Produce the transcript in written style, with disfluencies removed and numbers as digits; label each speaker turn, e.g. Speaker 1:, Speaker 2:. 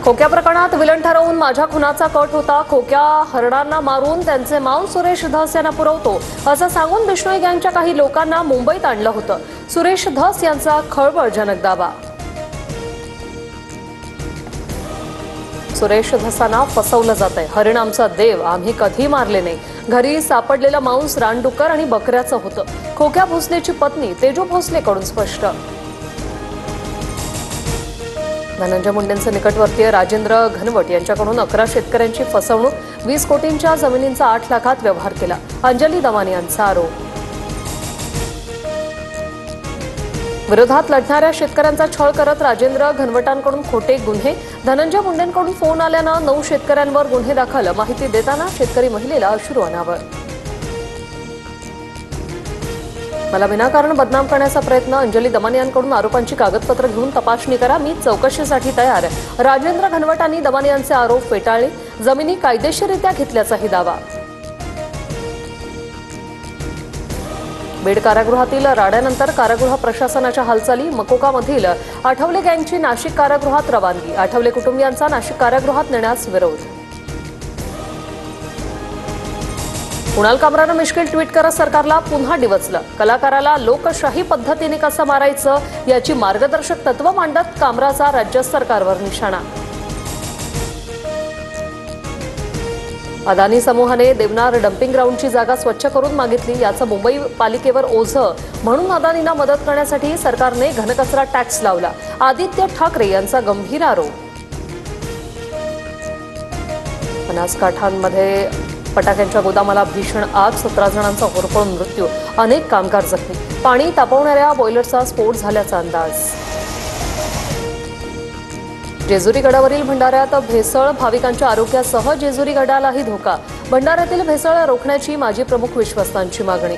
Speaker 1: खोक्या प्रकरणात विलन ठरवून माझ्या खुनाचा कट होता. खोक्या हरणांना मारून त्यांचे मांस सुरेश धस यांना पुरवतो असं सांगून बिश्नोई गँगच्या काही लोकांना मुंबईत आणलं होतं. सुरेश धस यांचा खळबळजनक दावा. सुरेश धसांना फसवलं जातंय. हरिण आमचा देव, आम्ही कधी मारले नाही. घरी सापडलेलं मांस रानडुक्कर आणि बकऱ्याचं होतं. खोक्या भोसलेची पत्नी तेजू भोसलेकडून स्पष्ट. धनंजय मुंडेंचे निकटवर्तीय राजेंद्र घनवट यांच्याकडून 11 शेतकऱ्यांची फसवणूक, 20 कोटींच्या जमिनींचा 8 लाखात व्यवहार केला. अंजली दमानी यांचा आरोप. विरोधात लढणाऱ्या शेतकऱ्यांचा छळ करत राजेंद्र घनवटांकडून खोटे गुन्हे. धनंजय मुंडेंकडून फोन आल्यानं 9 शेतकऱ्यांवर गुन्हे दाखल. माहिती देताना शेतकरी महिलेला अश्रू अनावर. मला विनाकारण बदनाम करण्याचा प्रयत्न. अंजली दमानी यांकडून आरोपांची कागदपत्र घेऊन तपासणी करा. मी चौकशीसाठी तयार. राजेंद्र घनवटांनी दमानी यांचे आरोप फेटाळले. जमिनी कायदेशीररित्या घेतल्याचाही दावा. बीड कारागृहातील राड्यानंतर कारागृह प्रशासनाच्या हालचाली. मकोकामधील आठवले गँगची नाशिक कारागृहात रवानगी. आठवले कुटुंबियांचा नाशिक कारागृहात नेण्यास विरोध. कुणाल कामरानं मिश्किल ट्विट करत सरकारला पुन्हा डिवचलं. कलाकाराला लोकशाही पद्धतीने कसं मारायचं याची मार्गदर्शक तत्व मांडत कामराचा राज्य सरकारवर निशाणा. अदानी समूहाने देवनार डम्पिंग ग्राउंडची जागा स्वच्छ करून मागितली. याचं मुंबई पालिकेवर ओझं म्हणून अदानींना मदत करण्यासाठी सरकारने घनकचरा टॅक्स लावला. आदित्य ठाकरे यांचा गंभीर आरोप. बनासकांठामध्ये फटाक्यांच्या गोदामाला भीषण आग. 17 जणांचा होरपळून मृत्यू, अनेक कामगार जखमी. पाणी तापवणाऱ्या बॉयलरचा स्फोट झाल्याचा अंदाज. जेजुरी गडावरील भंडाऱ्यात भेसळ, भाविकांच्या आरोग्यासह जेजुरी गडालाही धोका. भंडाऱ्यातील भेसळ रोखण्याची माजी प्रमुख विश्वस्तांची मागणी.